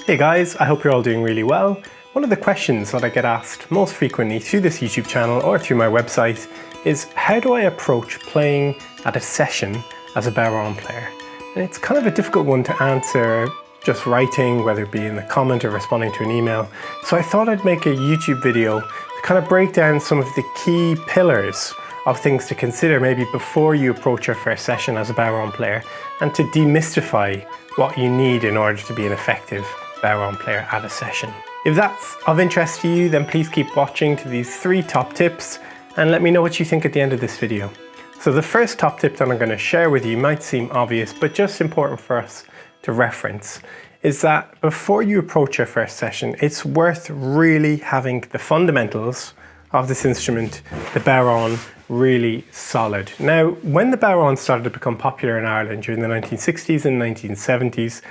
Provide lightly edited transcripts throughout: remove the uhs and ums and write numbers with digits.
Hey guys, I hope you're all doing really well. One of the questions that I get asked most frequently through this YouTube channel or through my website is how do I approach playing at a session as a bodhrán player? And it's kind of a difficult one to answer just writing, whether it be in the comment or responding to an email. So I thought I'd make a YouTube video to kind of break down some of the key pillars of things to consider maybe before you approach your first session as a bodhrán player, and to demystify what you need in order to be an effective bodhrán player at a session. If that's of interest to you, then please keep watching to these 3 top tips and let me know what you think at the end of this video. So the first top tip that I'm going to share with you might seem obvious, but just important for us to reference, is that before you approach your first session, it's worth really having the fundamentals of this instrument, the bodhrán, really solid. Now, when the bodhrán started to become popular in Ireland during the 1960s and 1970s,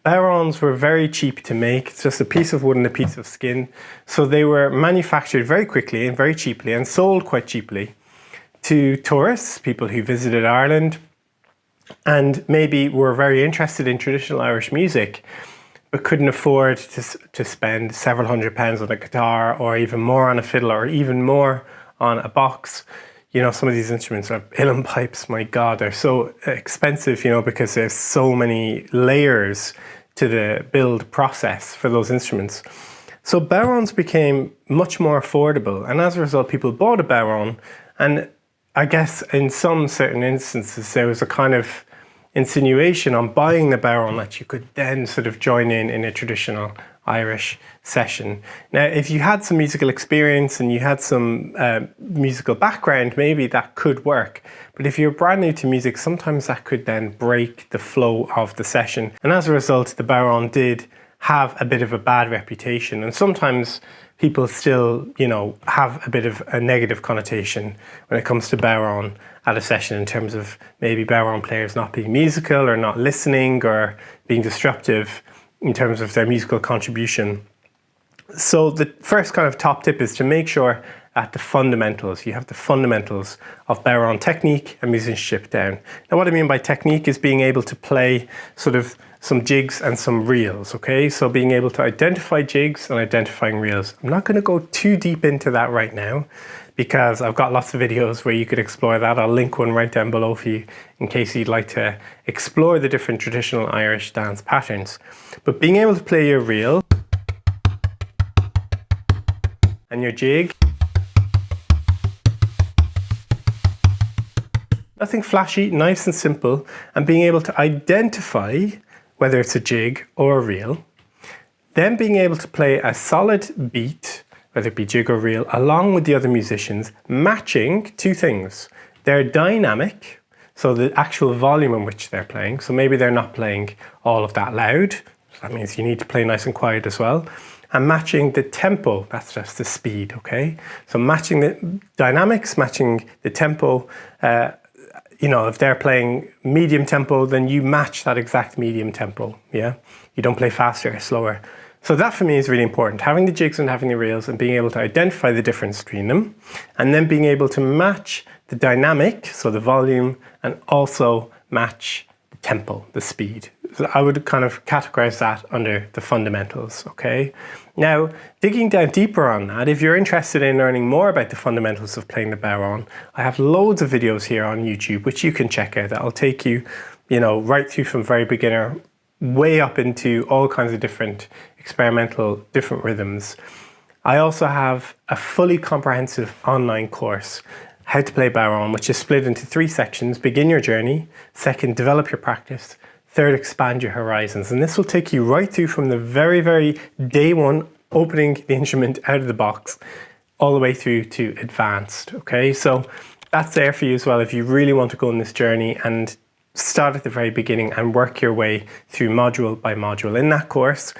bodhráns were very cheap to make. It's just a piece of wood and a piece of skin. So they were manufactured very quickly and very cheaply and sold quite cheaply to tourists, people who visited Ireland and maybe were very interested in traditional Irish music, but couldn't afford to spend several £100s on a guitar, or even more on a fiddle, or even more on a box. You know, some of these instruments are uilleann pipes, my God, they're so expensive, you know, because there's so many layers to the build process for those instruments. So bodhráns became much more affordable, and as a result, people bought a bodhrán, and I guess in some certain instances, there was a kind of insinuation on buying the bodhrán that you could then sort of join in a traditional Irish session. Now, if you had some musical experience and you had some musical background, maybe that could work. But if you're brand new to music, sometimes that could then break the flow of the session. And as a result, the bodhrán did have a bit of a bad reputation. And sometimes people still, you know, have a bit of a negative connotation when it comes to bodhrán at a session, in terms of maybe bodhrán players not being musical or not listening or being disruptive in terms of their musical contribution. So the first kind of top tip is to make sure at the fundamentals, you have the fundamentals of bodhrán technique and musicianship down. Now, what I mean by technique is being able to play sort of some jigs and some reels, okay? So being able to identify jigs and identifying reels. I'm not going to go too deep into that right now, because I've got lots of videos where you could explore that. I'll link one right down below for you in case you'd like to explore the different traditional Irish dance patterns. But being able to play your reel and your jig, nothing flashy, nice and simple, and being able to identify whether it's a jig or a reel, then being able to play a solid beat, whether it be jig or reel, along with the other musicians, matching 2 things. Their dynamic, so the actual volume in which they're playing. So maybe they're not playing all of that loud. So that means you need to play nice and quiet as well. And matching the tempo, that's just the speed, okay? So matching the dynamics, matching the tempo. You know, if they're playing medium tempo, then you match that exact medium tempo, yeah? You don't play faster or slower. So that for me is really important, having the jigs and having the reels and being able to identify the difference between them, and then being able to match the dynamic, so the volume, and also match the tempo, the speed. So I would kind of categorize that under the fundamentals, okay? Now, digging down deeper on that, if you're interested in learning more about the fundamentals of playing the bodhrán, I have loads of videos here on YouTube which you can check out that'll take you, you know, right through from very beginner way up into all kinds of different experimental, different rhythms. I also have a fully comprehensive online course, How to Play Bodhrán, which is split into 3 sections: begin your journey, second, develop your practice, third, expand your horizons. And this will take you right through from the very, very day one, opening the instrument out of the box, all the way through to advanced, okay? So that's there for you as well if you really want to go on this journey and start at the very beginning and work your way through module by module. In that course,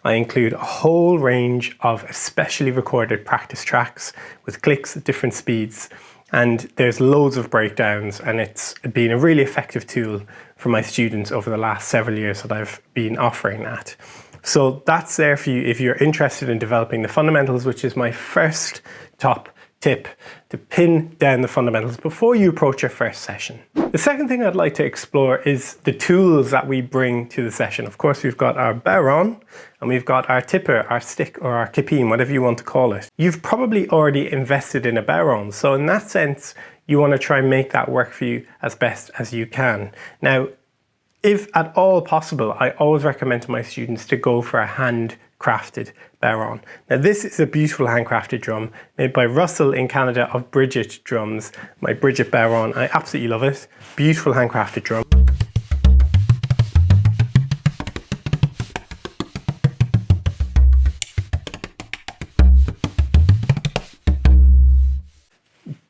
I include a whole range of especially recorded practice tracks with clicks at different speeds. And there's loads of breakdowns, and it's been a really effective tool for my students over the last several years that I've been offering that. So that's there for you if you're interested in developing the fundamentals, which is my first top tip to pin down the fundamentals before you approach your first session. The second thing I'd like to explore is the tools that we bring to the session. Of course, we've got our bodhrán and we've got our tipper, our stick, or our kippeen, whatever you want to call it. You've probably already invested in a bodhrán, so in that sense, you want to try and make that work for you as best as you can. Now, if at all possible, I always recommend to my students to go for a handcrafted bodhrán. Now this is a beautiful handcrafted drum made by Russell in Canada of Bridget Drums. My Bridget bodhrán, I absolutely love it. Beautiful handcrafted drum.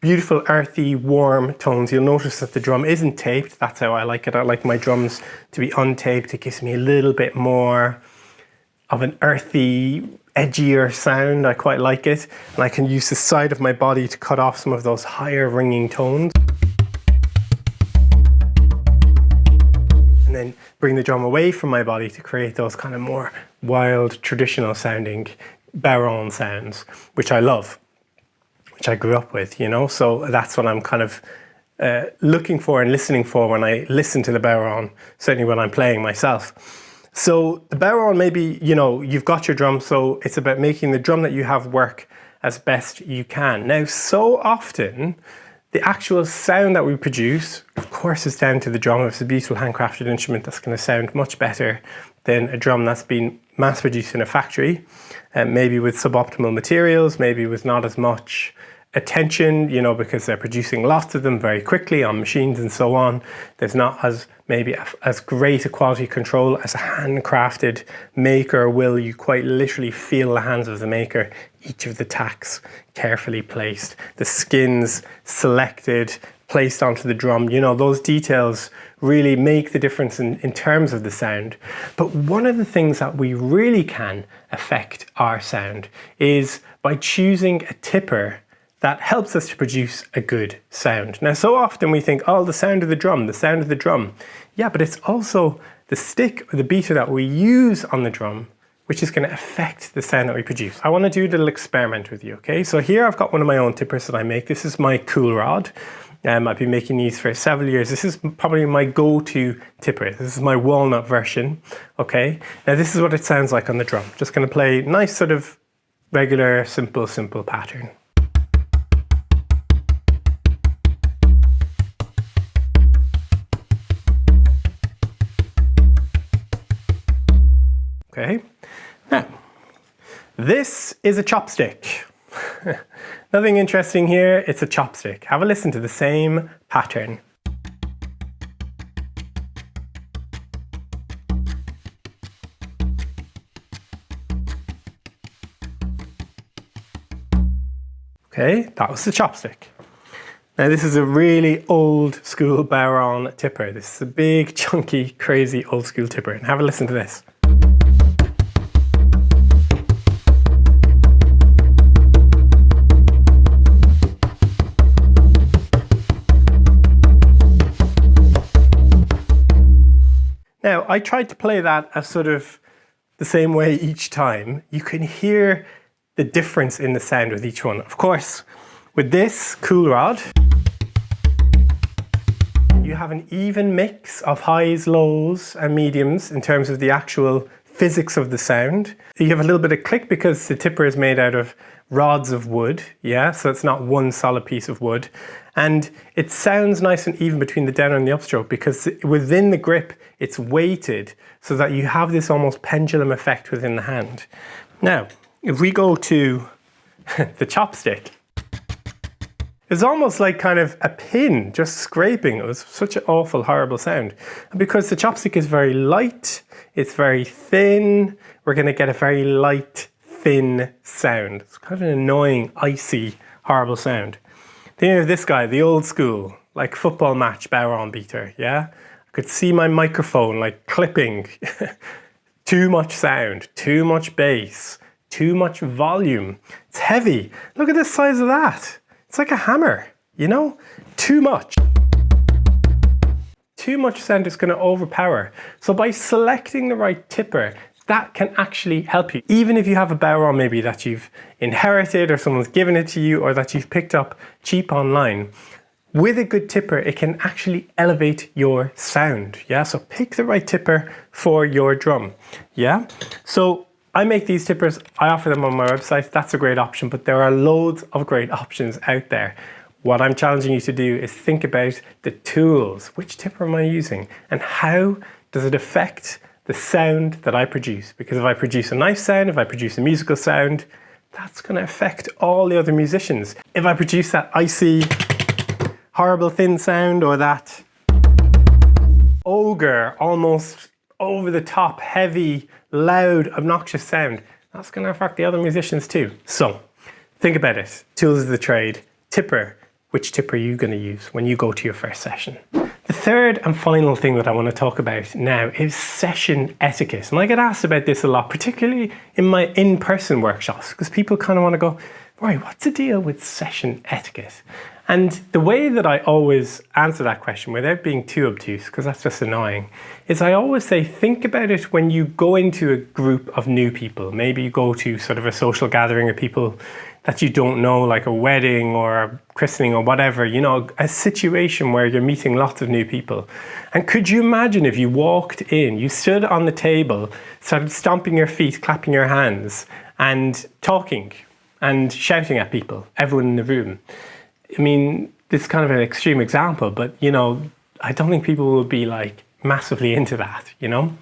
Beautiful earthy, warm tones. You'll notice that the drum isn't taped. That's how I like it. I like my drums to be untaped. It gives me a little bit more of an earthy, edgier sound. I quite like it. And I can use the side of my body to cut off some of those higher ringing tones. And then bring the drum away from my body to create those kind of more wild, traditional sounding bodhrán sounds, which I love. Which I grew up with, you know, so that's what I'm kind of looking for and listening for when I listen to the bodhrán, certainly when I'm playing myself. So the bodhrán, maybe, you know, you've got your drum, so it's about making the drum that you have work as best you can. Now, so often, the actual sound that we produce, of course, is down to the drum. It's a beautiful handcrafted instrument that's going to sound much better than a drum that's been mass-produced in a factory, maybe with suboptimal materials, maybe with not as much attention, you know, because they're producing lots of them very quickly on machines and so on. There's not as maybe as great a quality control as a handcrafted maker will. You quite literally feel the hands of the maker, each of the tacks carefully placed, the skins selected, placed onto the drum. You know, those details really make the difference in terms of the sound. But one of the things that we really can affect our sound is by choosing a tipper that helps us to produce a good sound. Now, so often we think, oh, the sound of the drum, the sound of the drum. Yeah, but it's also the stick or the beater that we use on the drum, which is going to affect the sound that we produce. I want to do a little experiment with you, okay? So here I've got one of my own tippers that I make. This is my cool rod. I've been making these for several years. This is probably my go-to tipper. This is my walnut version, okay? Now this is what it sounds like on the drum. Just going to play nice sort of regular, simple pattern. Okay, now this is a chopstick. Nothing interesting here, it's a chopstick. Have a listen to the same pattern. Okay, that was the chopstick. Now this is a really old school bodhrán tipper. This is a big, chunky, crazy old school tipper. And have a listen to this. Now, I tried to play that as sort of the same way each time. You can hear the difference in the sound with each one. Of course, with this cool rod, you have an even mix of highs, lows, and mediums in terms of the actual physics of the sound. You have a little bit of click because the tipper is made out of rods of wood, yeah, so it's not one solid piece of wood. And it sounds nice and even between the down and the upstroke because within the grip, it's weighted so that you have this almost pendulum effect within the hand. Now, if we go to the chopstick, it's almost like kind of a pin just scraping. It was such an awful, horrible sound. And because the chopstick is very light, it's very thin, we're going to get a very light, thin sound. It's kind of an annoying, icy, horrible sound. Think of this guy, the old school, like football match bodhrán beater, yeah? I could see my microphone like clipping. Too much sound, too much bass, too much volume. It's heavy. Look at the size of that. It's like a hammer, you know? Too much. Too much sound is going to overpower. So by selecting the right tipper, that can actually help you. Even if you have a bodhrán maybe that you've inherited or someone's given it to you or that you've picked up cheap online, with a good tipper, it can actually elevate your sound. Yeah, so pick the right tipper for your drum. Yeah, so I make these tippers, I offer them on my website. That's a great option, but there are loads of great options out there. What I'm challenging you to do is think about the tools. Which tipper am I using? And how does it affect the sound that I produce? Because if I produce a nice sound, if I produce a musical sound, that's going to affect all the other musicians. If I produce that icy, horrible thin sound, or that ogre, almost over the top, heavy, loud, obnoxious sound, that's going to affect the other musicians too. So think about it. Tools of the trade. Tipper. Which tipper are you going to use when you go to your first session? The third and final thing that I want to talk about now is session etiquette. And I get asked about this a lot, particularly in my in-person workshops, because people kind of want to go, right, what's the deal with session etiquette? And the way that I always answer that question without being too obtuse, because that's just annoying, is I always say, think about it when you go into a group of new people. Maybe you go to sort of a social gathering of people that you don't know, like a wedding or a christening or whatever, you know, a situation where you're meeting lots of new people. And could you imagine if you walked in, you stood on the table, started stomping your feet, clapping your hands, and talking and shouting at people, everyone in the room? I mean, this is kind of an extreme example, but, you know, I don't think people will be like massively into that, you know?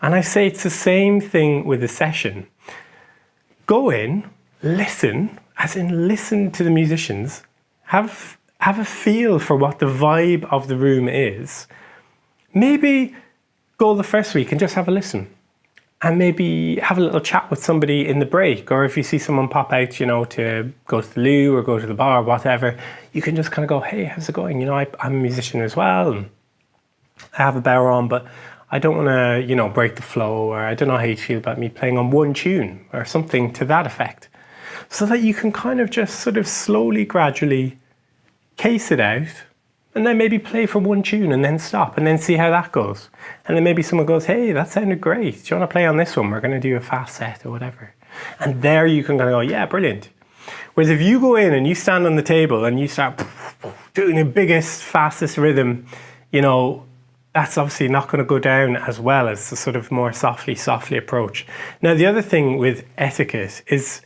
And I say it's the same thing with a session. Go in, listen, as in listen to the musicians, have a feel for what the vibe of the room is. Maybe go the first week and just have a listen. And maybe have a little chat with somebody in the break, or if you see someone pop out, you know, to go to the loo or go to the bar or whatever, you can just kind of go, hey, how's it going? You know, I'm a musician as well, and I have a bodhrán, but I don't want to, you know, break the flow, or I don't know how you feel about me playing on one tune or something to that effect. So that you can kind of just sort of slowly, gradually case it out, and then maybe play for one tune and then stop and then see how that goes. And then maybe someone goes, hey, that sounded great. Do you want to play on this one? We're going to do a fast set or whatever. And there you can kind of go, yeah, brilliant. Whereas if you go in and you stand on the table and you start doing the biggest, fastest rhythm, you know, that's obviously not going to go down as well as the sort of more softly approach. Now, the other thing with etiquette is,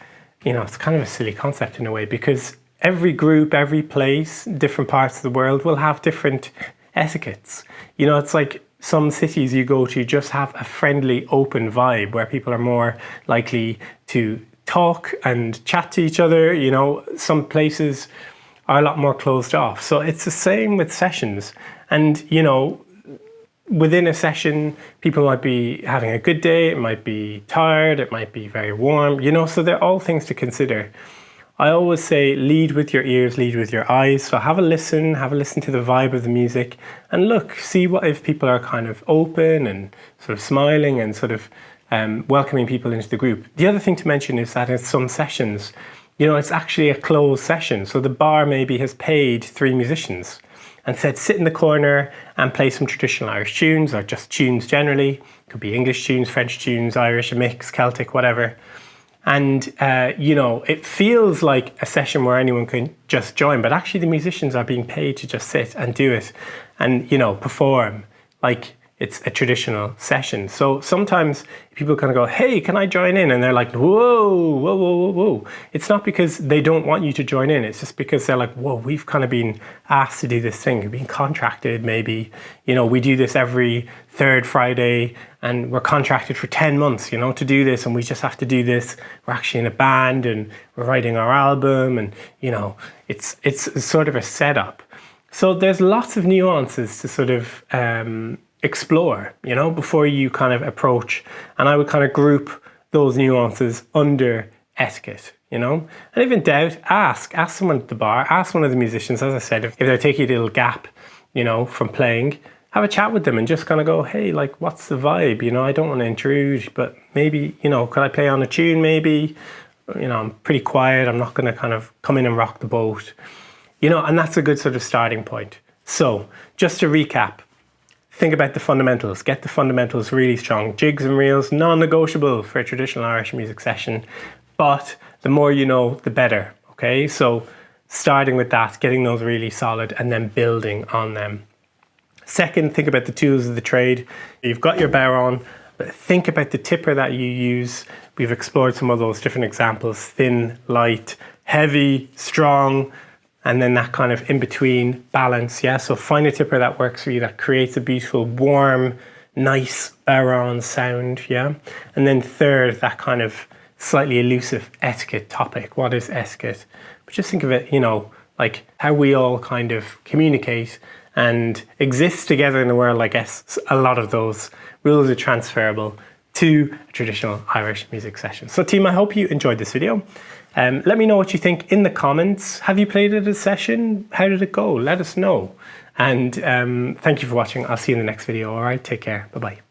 you know, it's kind of a silly concept in a way, because every group, every place, different parts of the world will have different etiquettes. You know, it's like some cities you go to just have a friendly, open vibe where people are more likely to talk and chat to each other. You know, some places are a lot more closed off. So it's the same with sessions. And, you know, within a session, people might be having a good day, it might be tired, it might be very warm, you know, so they're all things to consider. I always say lead with your ears, lead with your eyes. So have a listen to the vibe of the music, and look, see what if people are kind of open and sort of smiling and sort of welcoming people into the group. The other thing to mention is that in some sessions, you know, it's actually a closed session. So the bar maybe has paid 3 musicians and said, sit in the corner and play some traditional Irish tunes, or just tunes generally. It could be English tunes, French tunes, Irish, a mix, Celtic, whatever. And, you know, it feels like a session where anyone can just join, but actually the musicians are being paid to just sit and do it and, you know, perform like it's a traditional session. So sometimes people kind of go, hey, can I join in? And they're like, whoa. It's not because they don't want you to join in. It's just because they're like, whoa, we've kind of been asked to do this thing. We've been contracted maybe. You know, we do this every third Friday and we're contracted for 10 months, you know, to do this. And we just have to do this. We're actually in a band and we're writing our album. And, you know, it's sort of a setup. So there's lots of nuances to sort of explore, you know, before you kind of approach. And I would kind of group those nuances under etiquette, you know. And if in doubt, ask someone at the bar, ask one of the musicians, as I said, if they're taking a little gap, you know, from playing, have a chat with them and just kind of go, hey, like, what's the vibe? You know, I don't want to intrude, but maybe, you know, could I play on a tune maybe? You know, I'm pretty quiet. I'm not going to kind of come in and rock the boat, you know, and that's a good sort of starting point. So just to recap, think about the fundamentals. Get the fundamentals really strong. Jigs and reels, non-negotiable for a traditional Irish music session. But the more you know, the better, okay? So starting with that, getting those really solid and then building on them. Second, think about the tools of the trade. You've got your bodhrán, but think about the tipper that you use. We've explored some of those different examples: thin, light, heavy, strong, and then that kind of in-between balance, yeah? So find a tipper that works for you, that creates a beautiful, warm, nice bodhrán sound, yeah? And then third, that kind of slightly elusive etiquette topic. What is etiquette? But just think of it, you know, like how we all kind of communicate and exist together in the world. I guess a lot of those rules are transferable to a traditional Irish music session. So team, I hope you enjoyed this video. Let me know what you think in the comments. Have you played at a session? How did it go? Let us know. And thank you for watching. I'll see you in the next video. All right, take care. Bye-bye.